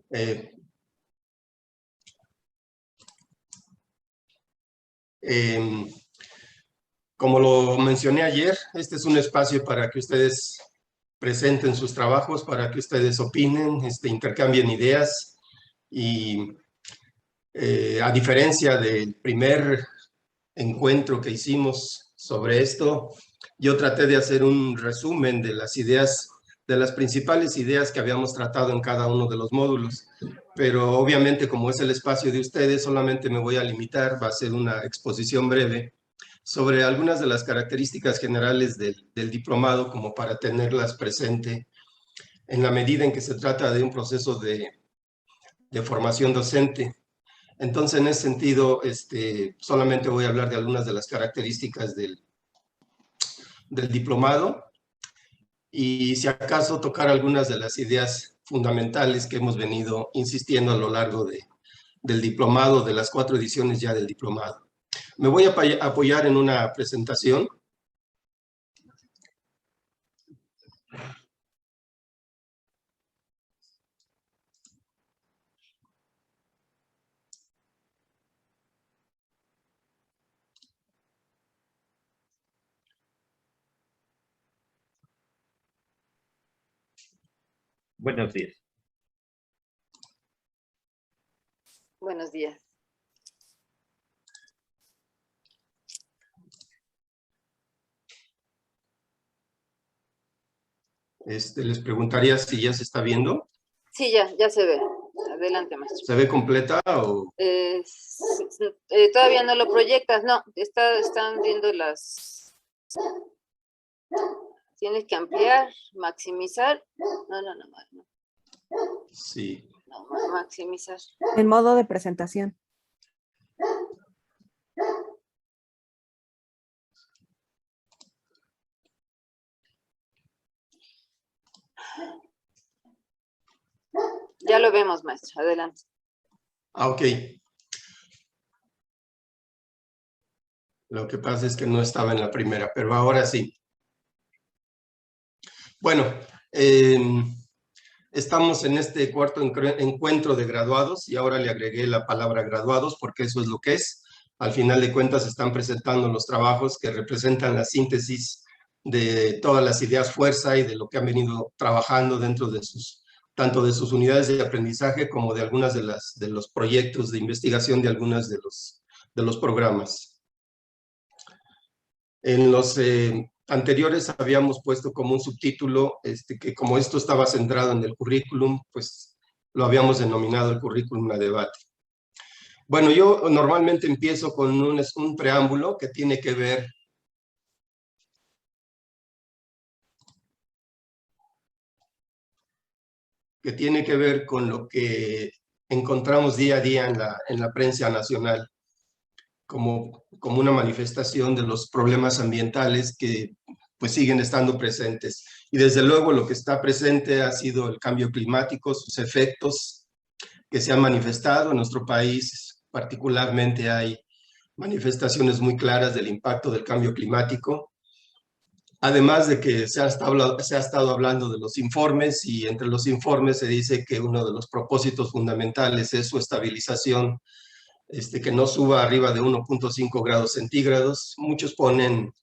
Eh, eh, Como lo mencioné ayer, este es un espacio para que ustedes presenten sus trabajos, para que ustedes opinen, intercambien ideas y a diferencia del primer encuentro que hicimos sobre esto, yo traté de hacer un resumen de las ideas, de las principales ideas que habíamos tratado en cada uno de los módulos, pero obviamente como es el espacio de ustedes, solamente me voy a limitar, va a ser una exposición breve sobre algunas de las características generales del diplomado, como para tenerlas presente en la medida en que se trata de un proceso de formación docente. Entonces, en ese sentido, solamente voy a hablar de algunas de las características del diplomado y, si acaso, tocar algunas de las ideas fundamentales que hemos venido insistiendo a lo largo del diplomado, de las 4 ediciones ya del diplomado. Me voy a apoyar en una presentación. Buenos días. Buenos días. Les preguntaría si ya se está viendo. Sí, ya se ve. Adelante, maestro. ¿Se ve completa o...? Todavía no lo proyectas, no. Están viendo las... Tienes que ampliar, maximizar. No. Sí. No, maximizar. En modo de presentación. Ya lo vemos, maestro. Adelante. Ok. Lo que pasa es que no estaba en la primera, pero ahora sí. Bueno, estamos en este cuarto encuentro de graduados y ahora le agregué la palabra graduados porque eso es lo que es. Al final de cuentas están presentando los trabajos que representan la síntesis de todas las ideas fuerza y de lo que han venido trabajando dentro de tanto de sus unidades de aprendizaje como de algunas de los proyectos de investigación de algunos de los programas. En los anteriores habíamos puesto como un subtítulo que, como esto estaba centrado en el currículum, pues lo habíamos denominado el currículum a debate. Bueno, yo normalmente empiezo con un preámbulo que tiene que ver con lo que encontramos día a día en la prensa nacional, como una manifestación de los problemas ambientales que pues siguen estando presentes. Y desde luego lo que está presente ha sido el cambio climático, sus efectos que se han manifestado en nuestro país. Particularmente hay manifestaciones muy claras del impacto del cambio climático. Además de que se ha estado hablando de los informes, y entre los informes se dice que uno de los propósitos fundamentales es su estabilización, que no suba arriba de 1.5 grados centígrados. Muchos ponen,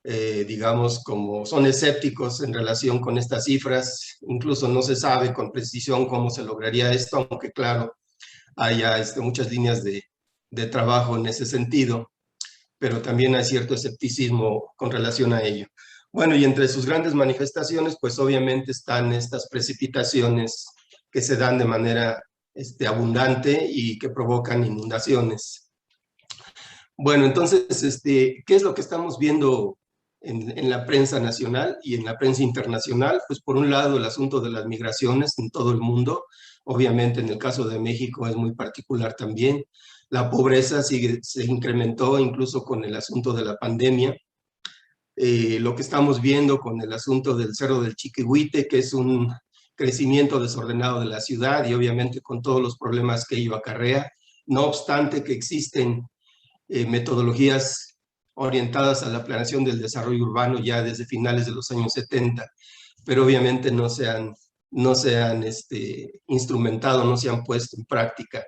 digamos, como son escépticos en relación con estas cifras. Incluso no se sabe con precisión cómo se lograría esto, aunque claro, hay ya muchas líneas de trabajo en ese sentido, pero también hay cierto escepticismo con relación a ello. Bueno, y entre sus grandes manifestaciones, pues obviamente están estas precipitaciones que se dan de manera abundante y que provocan inundaciones. Bueno, entonces, ¿qué es lo que estamos viendo en la prensa nacional y en la prensa internacional? Pues por un lado el asunto de las migraciones en todo el mundo. Obviamente en el caso de México es muy particular también. La pobreza se incrementó incluso con el asunto de la pandemia. Lo que estamos viendo con el asunto del Cerro del Chiquihuite, que es un crecimiento desordenado de la ciudad y obviamente con todos los problemas que ello acarrea. No obstante que existen metodologías orientadas a la planeación del desarrollo urbano ya desde finales de los años 70, pero obviamente no se han no se han instrumentado, no se han puesto en práctica.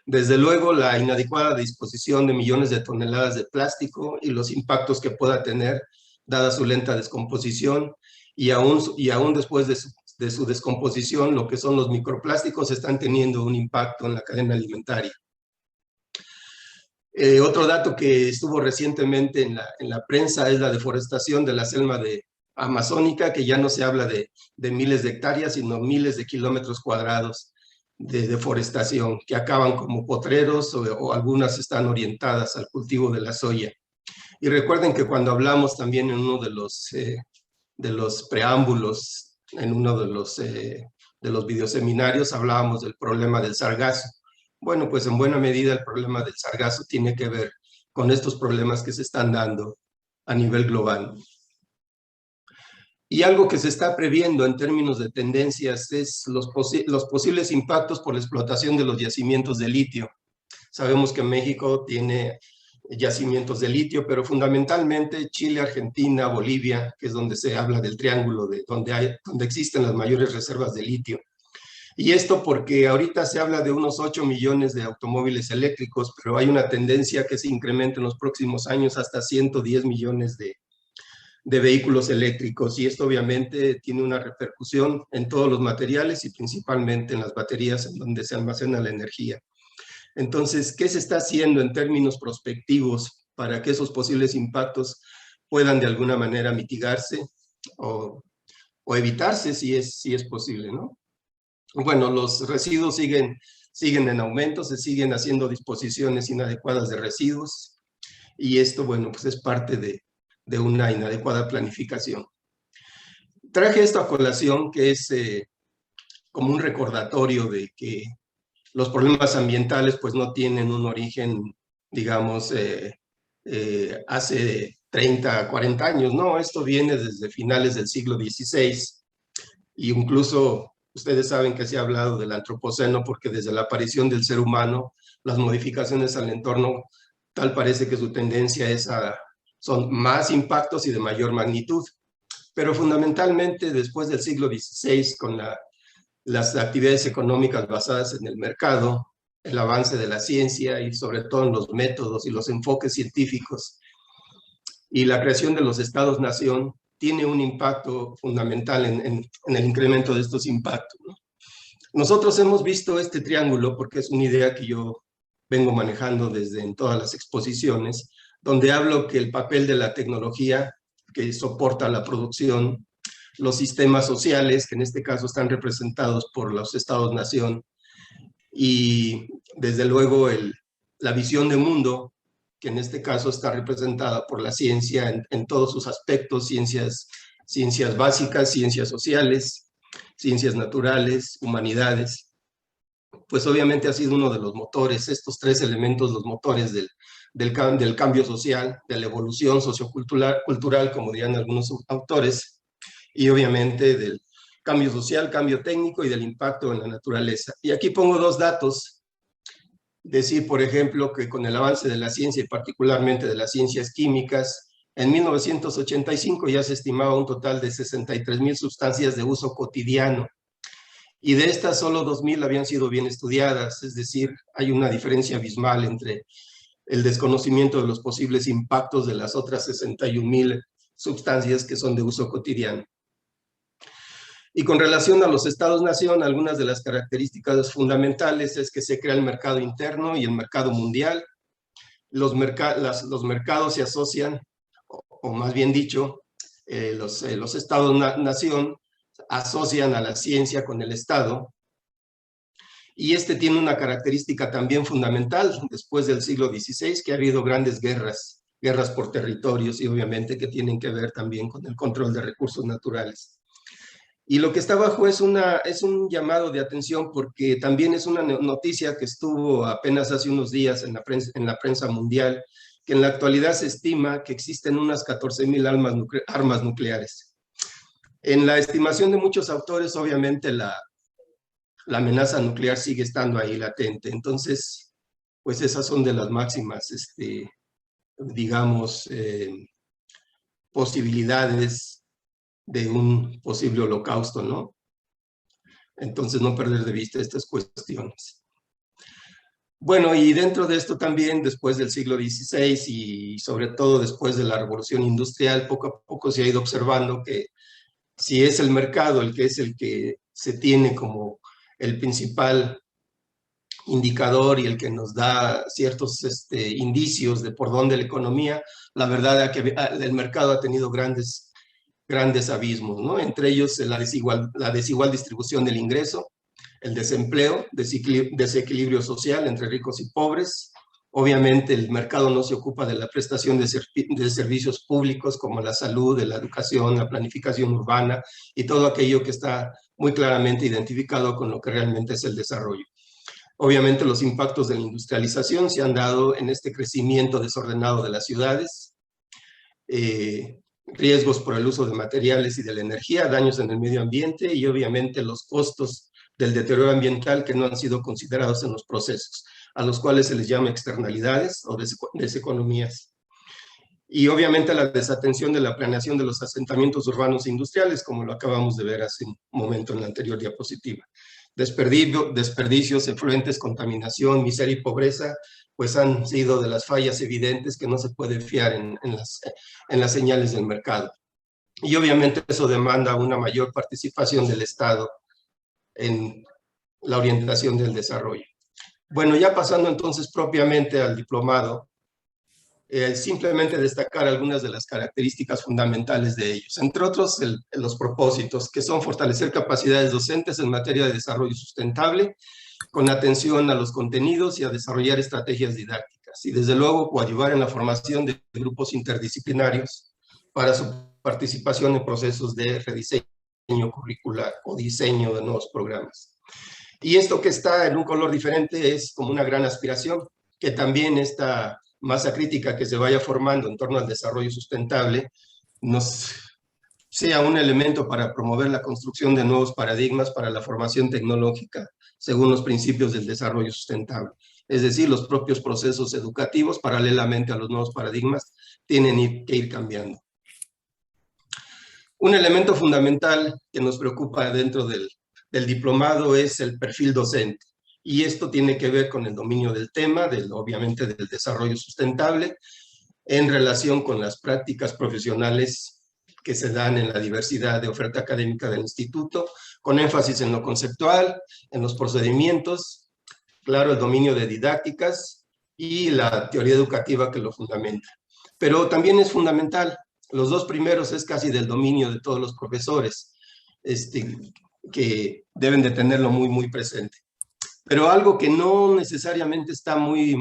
Desde luego, la inadecuada disposición de millones de toneladas de plástico y los impactos que pueda tener, dada su lenta descomposición, y aún después de su descomposición, lo que son los microplásticos están teniendo un impacto en la cadena alimentaria. Otro dato que estuvo recientemente en la prensa es la deforestación de la selva amazónica, que ya no se habla de miles de hectáreas, sino miles de kilómetros cuadrados de deforestación, que acaban como potreros o algunas están orientadas al cultivo de la soya. Y recuerden que cuando hablamos también en uno de los preámbulos, en uno de los videoseminarios, hablábamos del problema del sargazo. Bueno, pues en buena medida el problema del sargazo tiene que ver con estos problemas que se están dando a nivel global. Y algo que se está previendo en términos de tendencias es los posibles impactos por la explotación de los yacimientos de litio. Sabemos que México tiene yacimientos de litio, pero fundamentalmente Chile, Argentina, Bolivia, que es donde se habla del triángulo, donde existen las mayores reservas de litio. Y esto porque ahorita se habla de unos 8 millones de automóviles eléctricos, pero hay una tendencia que se incrementa en los próximos años hasta 110 millones de vehículos eléctricos, y esto obviamente tiene una repercusión en todos los materiales y principalmente en las baterías en donde se almacena la energía. Entonces, ¿qué se está haciendo en términos prospectivos para que esos posibles impactos puedan de alguna manera mitigarse o evitarse si es posible, ¿no? Bueno, los residuos siguen en aumento, se siguen haciendo disposiciones inadecuadas de residuos, y esto, bueno, pues es parte de una inadecuada planificación. Traje esto a colación, que es como un recordatorio de que los problemas ambientales pues no tienen un origen, digamos, hace 30, 40 años, no, esto viene desde finales del siglo XVI, y incluso ustedes saben que se ha hablado del antropoceno porque desde la aparición del ser humano, las modificaciones al entorno, tal parece que su tendencia son más impactos y de mayor magnitud. Pero fundamentalmente después del siglo XVI, con las actividades económicas basadas en el mercado, el avance de la ciencia y sobre todo en los métodos y los enfoques científicos, y la creación de los estados-nación, tiene un impacto fundamental en el incremento de estos impactos, ¿no? Nosotros hemos visto este triángulo porque es una idea que yo vengo manejando desde en todas las exposiciones, donde hablo que el papel de la tecnología que soporta la producción, los sistemas sociales, que en este caso están representados por los estados-nación, y desde luego la visión de mundo, que en este caso está representada por la ciencia en todos sus aspectos, ciencias básicas, ciencias sociales, ciencias naturales, humanidades, pues obviamente ha sido uno de los motores, estos tres elementos, los motores del cambio social, de la evolución sociocultural, como dirían algunos autores, y obviamente del cambio social, cambio técnico y del impacto en la naturaleza. Y aquí pongo dos datos. Decir, por ejemplo, que con el avance de la ciencia y particularmente de las ciencias químicas, en 1985 ya se estimaba un total de 63,000 sustancias de uso cotidiano, y de estas solo 2,000 habían sido bien estudiadas, es decir, hay una diferencia abismal entre el desconocimiento de los posibles impactos de las otras 61,000 sustancias que son de uso cotidiano. Y con relación a los estados-nación, algunas de las características fundamentales es que se crea el mercado interno y el mercado mundial. Los mercados se asocian, o más bien dicho, los estados-nación asocian a la ciencia con el Estado, y este tiene una característica también fundamental después del siglo XVI, que ha habido grandes guerras por territorios, y obviamente que tienen que ver también con el control de recursos naturales. Y lo que está abajo es un llamado de atención, porque también es una noticia que estuvo apenas hace unos días en la prensa mundial, que en la actualidad se estima que existen unas 14,000 armas nucleares. En la estimación de muchos autores, obviamente la amenaza nuclear sigue estando ahí latente. Entonces, pues esas son de las máximas, digamos, posibilidades un posible holocausto, ¿no? Entonces, no perder de vista estas cuestiones. Bueno, y dentro de esto también, después del siglo XVI y sobre todo después de la Revolución Industrial, poco a poco se ha ido observando que si es el mercado el que se tiene como el principal indicador y el que nos da ciertos indicios de por dónde la economía, la verdad es que el mercado ha tenido grandes abismos, ¿no? Entre ellos la desigual distribución del ingreso, el desempleo, desequilibrio social entre ricos y pobres. Obviamente el mercado no se ocupa de la prestación de servicios públicos como la salud, la educación, la planificación urbana y todo aquello que está muy claramente identificado con lo que realmente es el desarrollo. Obviamente los impactos de la industrialización se han dado en este crecimiento desordenado de las ciudades, riesgos por el uso de materiales y de la energía, daños en el medio ambiente y obviamente los costos del deterioro ambiental que no han sido considerados en los procesos, a los cuales se les llama externalidades o deseconomías. Y obviamente la desatención de la planeación de los asentamientos urbanos e industriales, como lo acabamos de ver hace un momento en la anterior diapositiva. Desperdicios, efluentes, contaminación, miseria y pobreza, pues han sido de las fallas evidentes que no se puede fiar en las señales del mercado. Y obviamente eso demanda una mayor participación del Estado en la orientación del desarrollo. Bueno, ya pasando entonces propiamente al diplomado, simplemente destacar algunas de las características fundamentales de ellos, entre otros los propósitos, que son fortalecer capacidades docentes en materia de desarrollo sustentable, con atención a los contenidos y a desarrollar estrategias didácticas, y desde luego coadyuvar en la formación de grupos interdisciplinarios para su participación en procesos de rediseño curricular o diseño de nuevos programas. Y esto que está en un color diferente es como una gran aspiración, que también esta masa crítica que se vaya formando en torno al desarrollo sustentable nos sea un elemento para promover la construcción de nuevos paradigmas para la formación tecnológica según los principios del desarrollo sustentable. Es decir, los propios procesos educativos, paralelamente a los nuevos paradigmas, tienen que ir cambiando. Un elemento fundamental que nos preocupa dentro del diplomado es el perfil docente. Y esto tiene que ver con el dominio del tema, obviamente del desarrollo sustentable, en relación con las prácticas profesionales que se dan en la diversidad de oferta académica del instituto, con énfasis en lo conceptual, en los procedimientos, claro, el dominio de didácticas y la teoría educativa que lo fundamenta. Pero también es fundamental, los dos primeros es casi del dominio de todos los profesores, que deben de tenerlo muy presente. Pero algo que no necesariamente está muy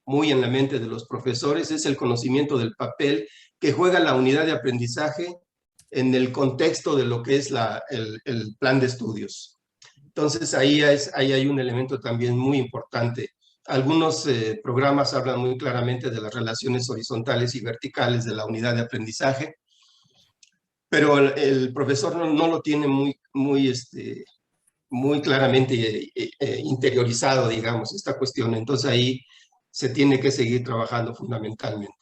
en la mente de los profesores es el conocimiento del papel que juega la unidad de aprendizaje en el contexto de lo que es el plan de estudios. Entonces ahí hay un elemento también muy importante. Algunos programas hablan muy claramente de las relaciones horizontales y verticales de la unidad de aprendizaje, pero el profesor no lo tiene muy claramente interiorizado, digamos, esta cuestión. Entonces ahí se tiene que seguir trabajando fundamentalmente.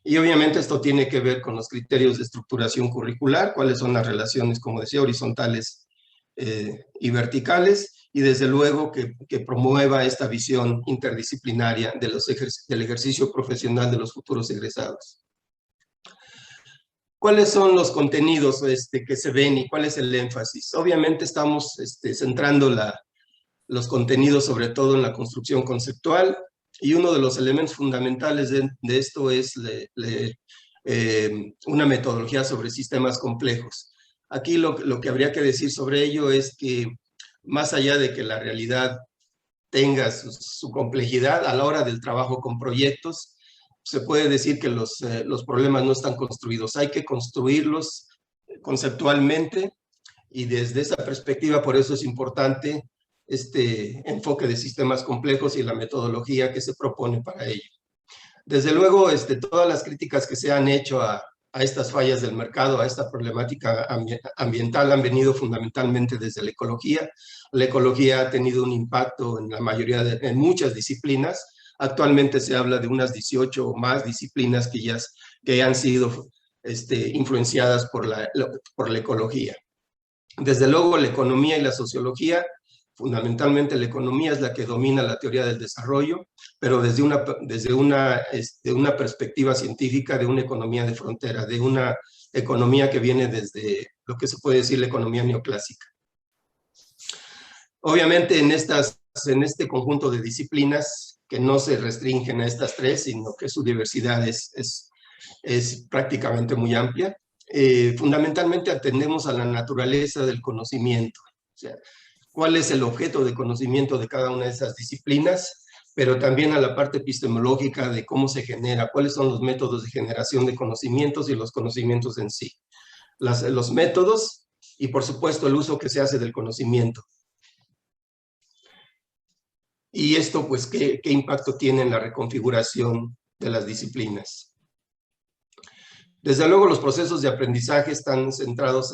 Y obviamente esto tiene que ver con los criterios de estructuración curricular, cuáles son las relaciones, como decía, horizontales y verticales, y desde luego que promueva esta visión interdisciplinaria del ejercicio profesional de los futuros egresados. ¿Cuáles son los contenidos que se ven y cuál es el énfasis? Obviamente estamos centrando los contenidos sobre todo en la construcción conceptual, y uno de los elementos fundamentales de esto es una metodología sobre sistemas complejos. Aquí lo que habría que decir sobre ello es que más allá de que la realidad tenga su complejidad a la hora del trabajo con proyectos, se puede decir que los problemas no están construidos. Hay que construirlos conceptualmente, y desde esa perspectiva por eso es importante este enfoque de sistemas complejos y la metodología que se propone para ello. Desde luego, todas las críticas que se han hecho a estas fallas del mercado, a esta problemática ambiental, han venido fundamentalmente desde la ecología. La ecología ha tenido un impacto en la mayoría en muchas disciplinas. Actualmente se habla de unas 18 o más disciplinas que han sido influenciadas por la ecología. Desde luego, la economía y la sociología, fundamentalmente la economía es la que domina la teoría del desarrollo, pero desde una perspectiva científica, de una economía de frontera, de una economía que viene desde lo que se puede decir la economía neoclásica. Obviamente en este conjunto de disciplinas, que no se restringen a estas tres, sino que su diversidad es prácticamente muy amplia, fundamentalmente atendemos a la naturaleza del conocimiento, o sea, cuál es el objeto de conocimiento de cada una de esas disciplinas, pero también a la parte epistemológica de cómo se genera, cuáles son los métodos de generación de conocimientos y los conocimientos en sí. Los métodos y, por supuesto, el uso que se hace del conocimiento. Y esto, pues, ¿qué impacto tiene en la reconfiguración de las disciplinas? Desde luego, los procesos de aprendizaje están centrados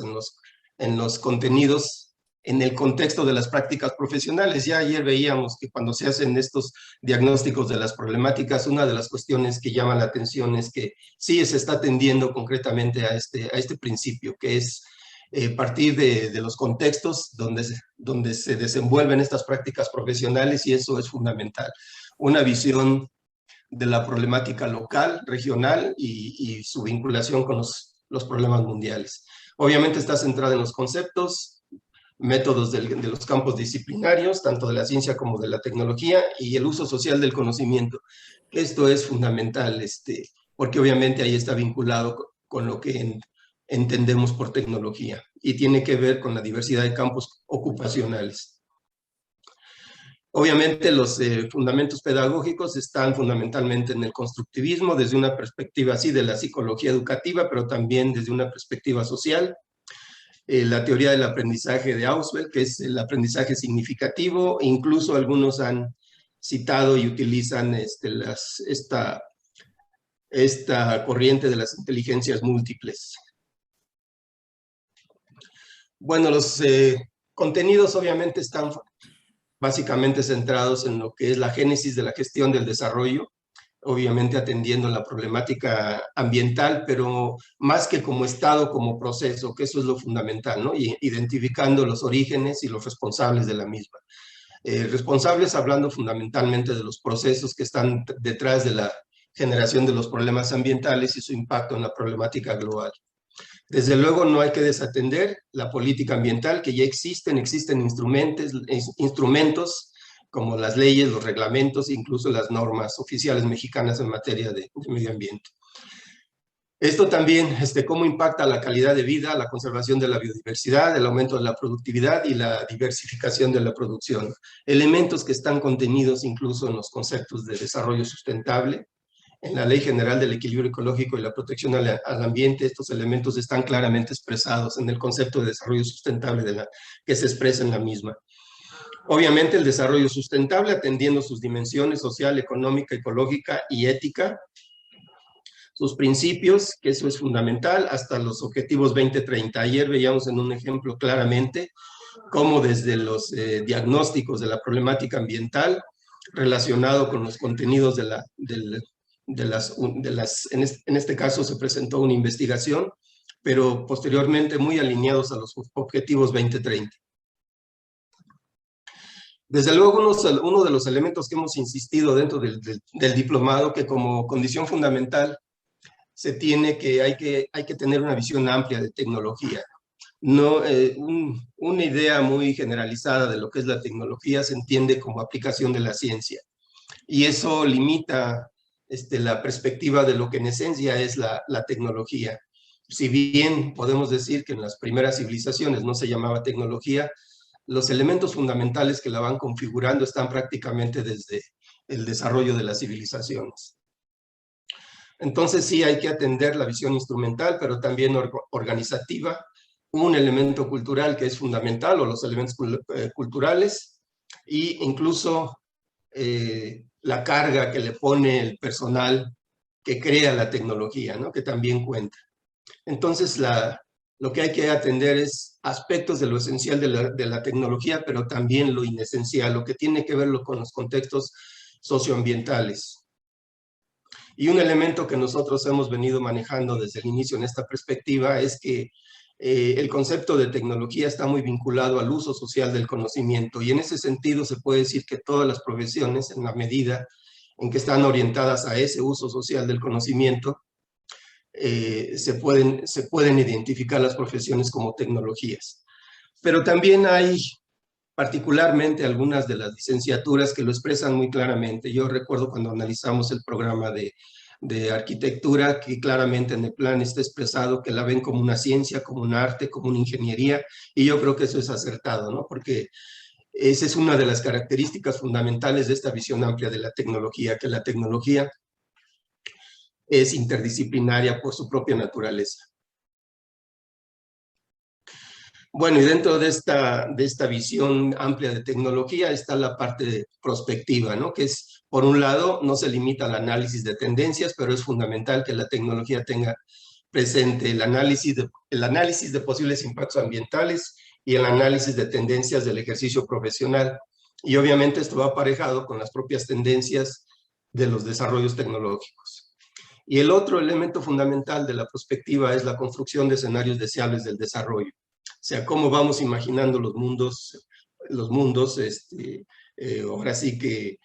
en los contenidos, en el contexto de las prácticas profesionales. Ya ayer veíamos que cuando se hacen estos diagnósticos de las problemáticas, una de las cuestiones que llama la atención es que sí se está atendiendo concretamente a este principio, que es partir de los contextos donde se desenvuelven estas prácticas profesionales, y eso es fundamental. Una visión de la problemática local, regional y su vinculación con los problemas mundiales. Obviamente está centrada en los conceptos, métodos de los campos disciplinarios, tanto de la ciencia como de la tecnología, y el uso social del conocimiento. Esto es fundamental, porque obviamente ahí está vinculado con lo que entendemos por tecnología, y tiene que ver con la diversidad de campos ocupacionales. Obviamente los fundamentos pedagógicos están fundamentalmente en el constructivismo, desde una perspectiva así de la psicología educativa, pero también desde una perspectiva social. La teoría del aprendizaje de Ausubel, que es el aprendizaje significativo. Incluso algunos han citado y utilizan esta corriente de las inteligencias múltiples. Bueno, los contenidos obviamente están básicamente centrados en lo que es la génesis de la gestión del desarrollo, obviamente atendiendo la problemática ambiental, pero más que como estado, como proceso, que eso es lo fundamental, ¿no? Y identificando los orígenes y los responsables de la misma. Responsables hablando fundamentalmente de los procesos que están detrás de la generación de los problemas ambientales y su impacto en la problemática global. Desde luego no hay que desatender la política ambiental, que ya existen instrumentos como las leyes, los reglamentos, incluso las normas oficiales mexicanas en materia de medio ambiente. Esto también, cómo impacta la calidad de vida, la conservación de la biodiversidad, el aumento de la productividad y la diversificación de la producción. Elementos que están contenidos incluso en los conceptos de desarrollo sustentable. En la Ley General del Equilibrio Ecológico y la Protección al Ambiente, estos elementos están claramente expresados en el concepto de desarrollo sustentable que se expresa en la misma. Obviamente el desarrollo sustentable atendiendo sus dimensiones social, económica, ecológica y ética, sus principios, que eso es fundamental, hasta los objetivos 2030. Ayer veíamos en un ejemplo claramente cómo desde los diagnósticos de la problemática ambiental relacionado con los contenidos en este caso se presentó una investigación, pero posteriormente muy alineados a los objetivos 2030. Desde luego, uno de los elementos que hemos insistido dentro del diplomado, que como condición fundamental hay que tener una visión amplia de tecnología. No, una idea muy generalizada de lo que es la tecnología se entiende como aplicación de la ciencia, y eso limita la perspectiva de lo que en esencia es la tecnología. Si bien podemos decir que en las primeras civilizaciones no se llamaba tecnología, los elementos fundamentales que la van configurando están prácticamente desde el desarrollo de las civilizaciones. Entonces sí hay que atender la visión instrumental, pero también organizativa, un elemento cultural que es fundamental, o los elementos culturales, e incluso la carga que le pone el personal que crea la tecnología, ¿no? Que también cuenta. Entonces lo que hay que atender es aspectos de lo esencial de la tecnología, pero también lo inesencial, lo que tiene que ver con los contextos socioambientales. Y un elemento que nosotros hemos venido manejando desde el inicio en esta perspectiva es que el concepto de tecnología está muy vinculado al uso social del conocimiento, y en ese sentido se puede decir que todas las profesiones, en la medida en que están orientadas a ese uso social del conocimiento, se pueden identificar las profesiones como tecnologías. Pero también hay particularmente algunas de las licenciaturas que lo expresan muy claramente. Yo recuerdo cuando analizamos el programa de arquitectura, que claramente en el plan está expresado que la ven como una ciencia, como un arte, como una ingeniería, y yo creo que eso es acertado, ¿no? Porque esa es una de las características fundamentales de esta visión amplia de la tecnología, que la tecnología es interdisciplinaria por su propia naturaleza. Bueno, y dentro de esta visión amplia de tecnología está la parte prospectiva, ¿no? Que es, por un lado, no se limita al análisis de tendencias, pero es fundamental que la tecnología tenga presente el análisis de posibles impactos ambientales y el análisis de tendencias del ejercicio profesional. Y obviamente esto va aparejado con las propias tendencias de los desarrollos tecnológicos. Y el otro elemento fundamental de la prospectiva es la construcción de escenarios deseables del desarrollo. O sea, cómo vamos imaginando los mundos, ahora sí que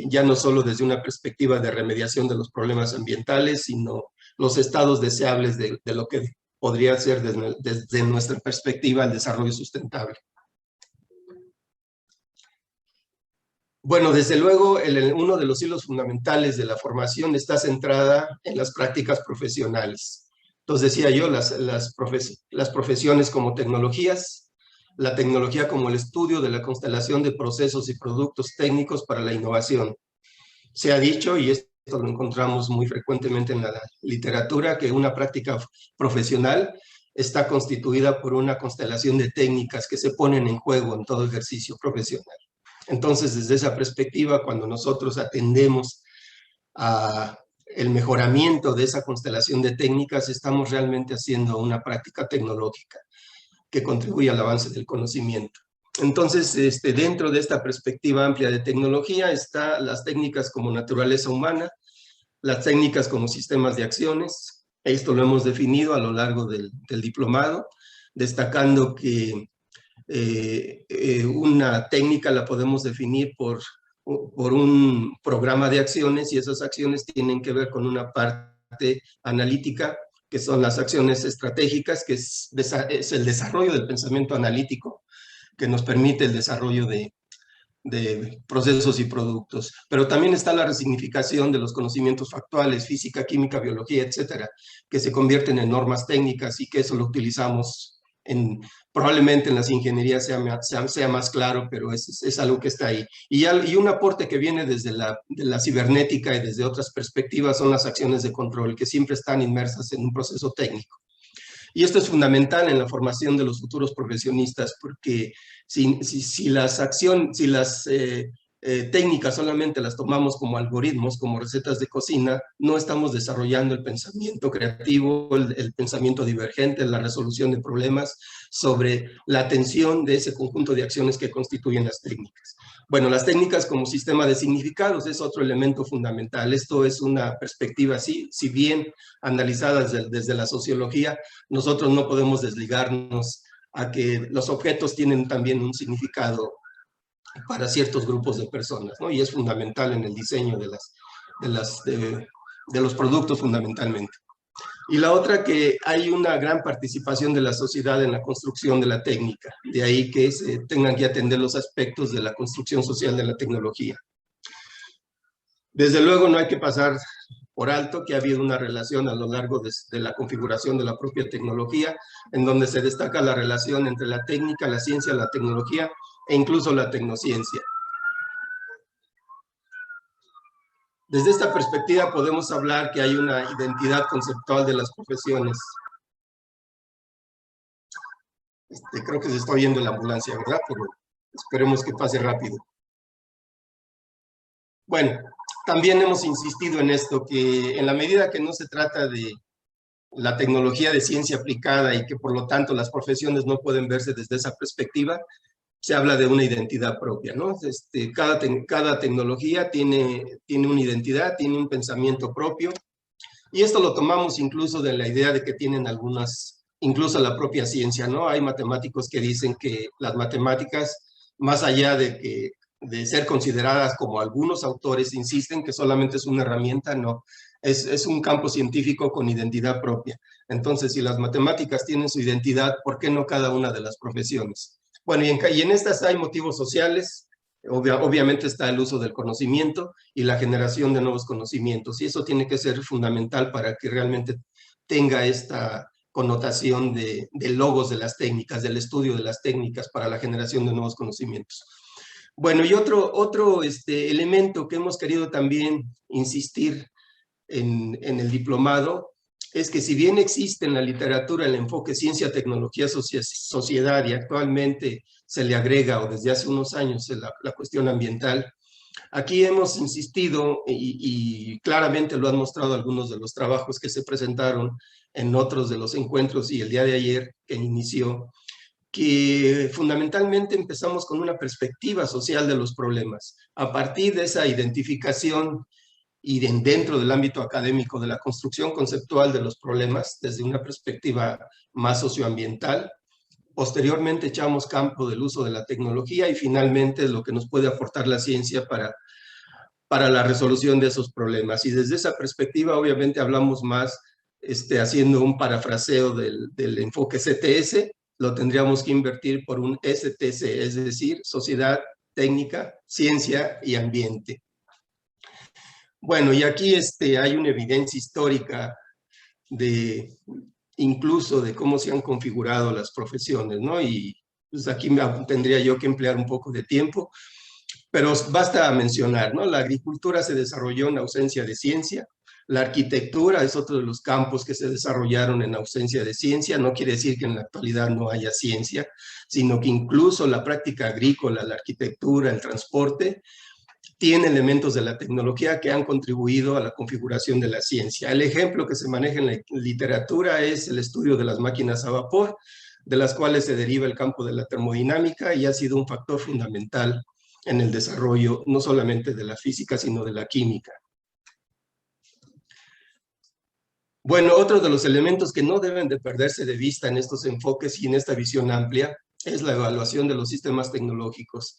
ya no solo desde una perspectiva de remediación de los problemas ambientales, sino los estados deseables de lo que podría ser desde nuestra perspectiva el desarrollo sustentable. Bueno, desde luego, uno de los hilos fundamentales de la formación está centrada en las prácticas profesionales. Entonces decía yo, las profesiones como tecnologías, la tecnología como el estudio de la constelación de procesos y productos técnicos para la innovación. Se ha dicho, y esto lo encontramos muy frecuentemente en la literatura, que una práctica profesional está constituida por una constelación de técnicas que se ponen en juego en todo ejercicio profesional. Entonces, desde esa perspectiva, cuando nosotros atendemos a el mejoramiento de esa constelación de técnicas, estamos realmente haciendo una práctica tecnológica que contribuye al avance del conocimiento. Entonces, dentro de esta perspectiva amplia de tecnología están las técnicas como naturaleza humana, las técnicas como sistemas de acciones. Esto lo hemos definido a lo largo del diplomado, destacando que una técnica la podemos definir por un programa de acciones, y esas acciones tienen que ver con una parte analítica, que son las acciones estratégicas, que es el desarrollo del pensamiento analítico, que nos permite el desarrollo de procesos y productos. Pero también está la resignificación de los conocimientos factuales, física, química, biología, etcétera, que se convierten en normas técnicas, y que eso lo utilizamos probablemente en las ingenierías sea más claro, pero es algo que está ahí. Y un aporte que viene desde la cibernética y desde otras perspectivas son las acciones de control, que siempre están inmersas en un proceso técnico. Y esto es fundamental en la formación de los futuros profesionistas, porque si las técnicas solamente las tomamos como algoritmos, como recetas de cocina, no estamos desarrollando el pensamiento creativo, el pensamiento divergente, la resolución de problemas sobre la atención de ese conjunto de acciones que constituyen las técnicas. Bueno, las técnicas como sistema de significados es otro elemento fundamental. Esto es una perspectiva, si bien analizada desde la sociología, nosotros no podemos desligarnos a que los objetos tienen también un significado para ciertos grupos de personas, ¿no? Y es fundamental en el diseño de los productos fundamentalmente. Y la otra, que hay una gran participación de la sociedad en la construcción de la técnica, de ahí que se tengan que atender los aspectos de la construcción social de la tecnología. Desde luego no hay que pasar por alto que ha habido una relación a lo largo de la configuración de la propia tecnología, en donde se destaca la relación entre la técnica, la ciencia, la tecnología e incluso la tecnociencia. Desde esta perspectiva podemos hablar que hay una identidad conceptual de las profesiones. Creo que se está oyendo la ambulancia, ¿verdad? Pero esperemos que pase rápido. Bueno, también hemos insistido en esto, que en la medida que no se trata de la tecnología de ciencia aplicada y que por lo tanto las profesiones no pueden verse desde esa perspectiva, se habla de una identidad propia, ¿no? Cada tecnología tiene una identidad, tiene un pensamiento propio, y esto lo tomamos incluso de la idea de que tienen algunas, incluso la propia ciencia, ¿no? Hay matemáticos que dicen que las matemáticas, más allá de ser consideradas como algunos autores insisten que solamente es una herramienta, no, es un campo científico con identidad propia. Entonces, si las matemáticas tienen su identidad, ¿por qué no cada una de las profesiones? Bueno, y en estas hay motivos sociales, obviamente está el uso del conocimiento y la generación de nuevos conocimientos, y eso tiene que ser fundamental para que realmente tenga esta connotación de logos de las técnicas, del estudio de las técnicas para la generación de nuevos conocimientos. Bueno, y otro elemento que hemos querido también insistir en el diplomado es que si bien existe en la literatura el enfoque ciencia, tecnología, sociedad, y actualmente se le agrega, o desde hace unos años, la cuestión ambiental, aquí hemos insistido y claramente lo han mostrado algunos de los trabajos que se presentaron en otros de los encuentros y el día de ayer que inició, que fundamentalmente empezamos con una perspectiva social de los problemas. A partir de esa identificación y dentro del ámbito académico de la construcción conceptual de los problemas desde una perspectiva más socioambiental, posteriormente echamos campo del uso de la tecnología y finalmente lo que nos puede aportar la ciencia para la resolución de esos problemas. Y desde esa perspectiva obviamente hablamos más, haciendo un parafraseo del enfoque CTS, lo tendríamos que invertir por un STC, es decir, sociedad, técnica, ciencia y ambiente. Bueno, y aquí hay una evidencia histórica incluso de cómo se han configurado las profesiones, ¿no? Y pues aquí tendría yo que emplear un poco de tiempo, pero basta mencionar, ¿no? La agricultura se desarrolló en ausencia de ciencia, la arquitectura es otro de los campos que se desarrollaron en ausencia de ciencia, no quiere decir que en la actualidad no haya ciencia, sino que incluso la práctica agrícola, la arquitectura, el transporte, tiene elementos de la tecnología que han contribuido a la configuración de la ciencia. El ejemplo que se maneja en la literatura es el estudio de las máquinas a vapor, de las cuales se deriva el campo de la termodinámica y ha sido un factor fundamental en el desarrollo no solamente de la física, sino de la química. Bueno, otro de los elementos que no deben de perderse de vista en estos enfoques y en esta visión amplia es la evaluación de los sistemas tecnológicos.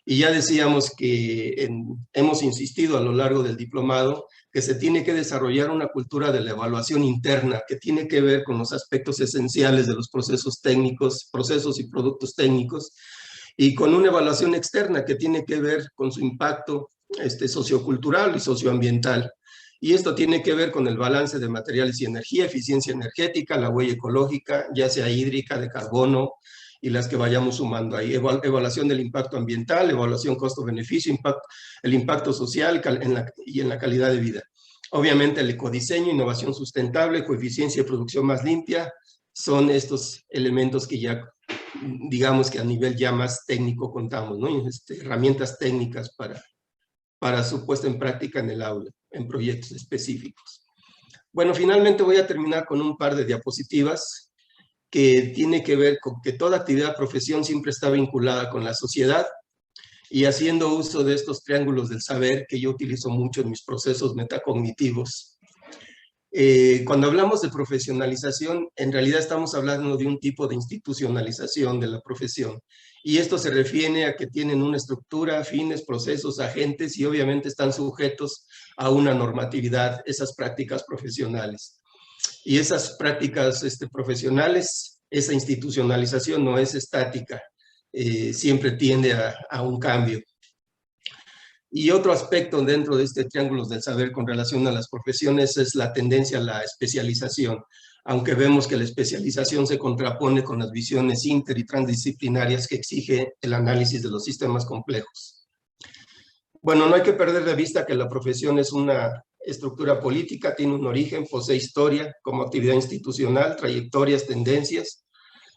Y ya decíamos que hemos insistido a lo largo del diplomado que se tiene que desarrollar una cultura de la evaluación interna que tiene que ver con los aspectos esenciales de los procesos técnicos, procesos y productos técnicos, y con una evaluación externa que tiene que ver con su impacto sociocultural y socioambiental. Y esto tiene que ver con el balance de materiales y energía, eficiencia energética, la huella ecológica, ya sea hídrica, de carbono, y las que vayamos sumando ahí. Evaluación del impacto ambiental, evaluación costo-beneficio, el impacto social y en la calidad de vida. Obviamente el ecodiseño, innovación sustentable, coeficiencia de producción más limpia, son estos elementos que ya, digamos que a nivel ya más técnico contamos, ¿no? Herramientas técnicas para su puesta en práctica en el aula, en proyectos específicos. Bueno, finalmente voy a terminar con un par de diapositivas que tiene que ver con que toda actividad profesión siempre está vinculada con la sociedad y haciendo uso de estos triángulos del saber que yo utilizo mucho en mis procesos metacognitivos. Cuando hablamos de profesionalización, en realidad estamos hablando de un tipo de institucionalización de la profesión. Y esto se refiere a que tienen una estructura, fines, procesos, agentes y obviamente están sujetos a una normatividad, esas prácticas profesionales. Y esas prácticas profesionales, esa institucionalización no es estática, siempre tiende a un cambio. Y otro aspecto dentro de este triángulo del saber con relación a las profesiones es la tendencia a la especialización, aunque vemos que la especialización se contrapone con las visiones inter y transdisciplinarias que exige el análisis de los sistemas complejos. Bueno, no hay que perder de vista que la profesión es una estructura política, tiene un origen, posee historia como actividad institucional, trayectorias, tendencias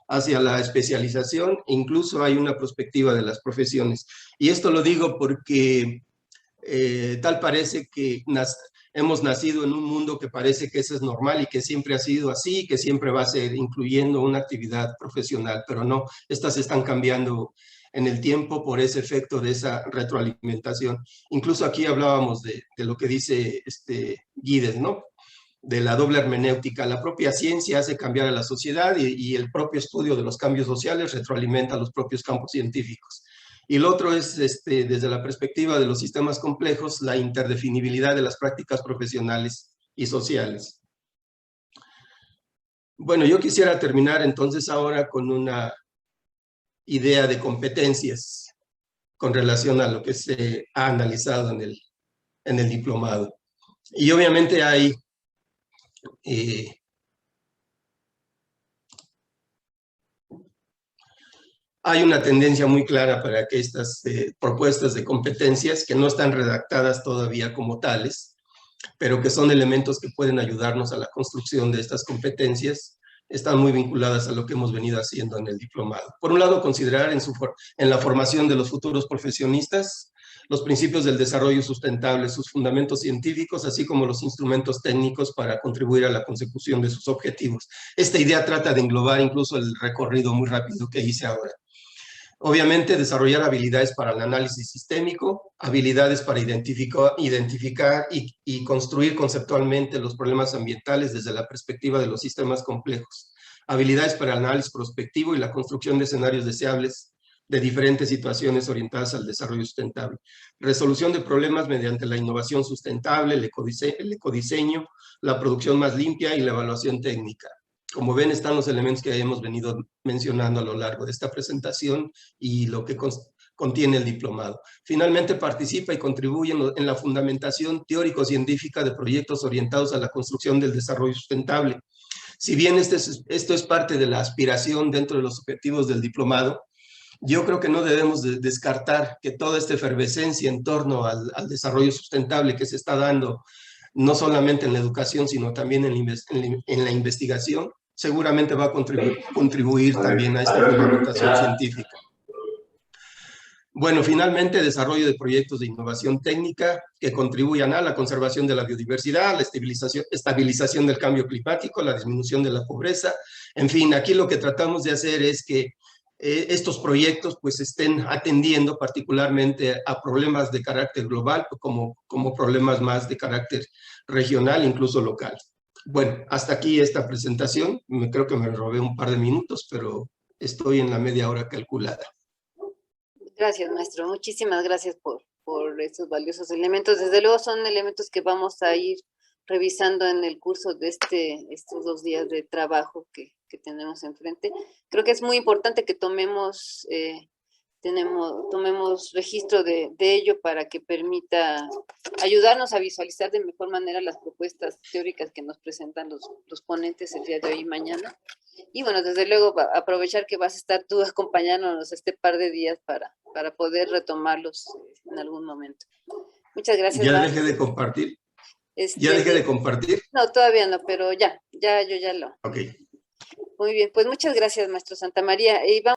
hacia la especialización, e incluso hay una perspectiva de las profesiones. Y esto lo digo porque tal parece que hemos nacido en un mundo que parece que eso es normal y que siempre ha sido así, que siempre va a ser incluyendo una actividad profesional, pero no, estas están cambiando en el tiempo por ese efecto de esa retroalimentación. Incluso aquí hablábamos de lo que dice Guides, ¿no? De la doble hermenéutica. La propia ciencia hace cambiar a la sociedad y el propio estudio de los cambios sociales retroalimenta los propios campos científicos. Y lo otro es, desde la perspectiva de los sistemas complejos, la interdefinibilidad de las prácticas profesionales y sociales. Bueno, yo quisiera terminar entonces ahora con una idea de competencias con relación a lo que se ha analizado en el diplomado. Y obviamente hay una tendencia muy clara para que estas propuestas de competencias, que no están redactadas todavía como tales, pero que son elementos que pueden ayudarnos a la construcción de estas competencias, están muy vinculadas a lo que hemos venido haciendo en el diplomado. Por un lado, considerar en la formación de los futuros profesionistas los principios del desarrollo sustentable, sus fundamentos científicos, así como los instrumentos técnicos para contribuir a la consecución de sus objetivos. Esta idea trata de englobar incluso el recorrido muy rápido que hice ahora. Obviamente, desarrollar habilidades para el análisis sistémico, habilidades para identificar y construir conceptualmente los problemas ambientales desde la perspectiva de los sistemas complejos, habilidades para el análisis prospectivo y la construcción de escenarios deseables de diferentes situaciones orientadas al desarrollo sustentable, resolución de problemas mediante la innovación sustentable, el ecodiseño, la producción más limpia y la evaluación técnica. Como ven, están los elementos que hemos venido mencionando a lo largo de esta presentación y lo que contiene el diplomado. Finalmente, participa y contribuye en la fundamentación teórico-científica de proyectos orientados a la construcción del desarrollo sustentable. Si bien esto es parte de la aspiración dentro de los objetivos del diplomado, yo creo que no debemos descartar que toda esta efervescencia en torno al desarrollo sustentable que se está dando, no solamente en la educación, sino también en la investigación, seguramente va a contribuir también a esta fundamentación científica. Bueno, finalmente, desarrollo de proyectos de innovación técnica que contribuyan a la conservación de la biodiversidad, la estabilización del cambio climático, la disminución de la pobreza. En fin, aquí lo que tratamos de hacer es que estos proyectos pues estén atendiendo particularmente a problemas de carácter global como problemas más de carácter regional, incluso local. Bueno, hasta aquí esta presentación. Creo que me robé un par de minutos, pero estoy en la media hora calculada. Gracias, maestro. Muchísimas gracias por estos valiosos elementos. Desde luego son elementos que vamos a ir revisando en el curso de estos 2 días de trabajo que tenemos enfrente. Creo que es muy importante que tomemos registro de ello para que permita ayudarnos a visualizar de mejor manera las propuestas teóricas que nos presentan los ponentes el día de hoy y mañana. Y bueno, desde luego aprovechar que vas a estar tú acompañándonos este par de días para poder retomarlos en algún momento. Muchas gracias. ¿Ya dejé de compartir? ¿Ya dejé de compartir? No, todavía no, pero yo ya lo. Ok. Muy bien, pues muchas gracias, maestro Santamaría. Y vamos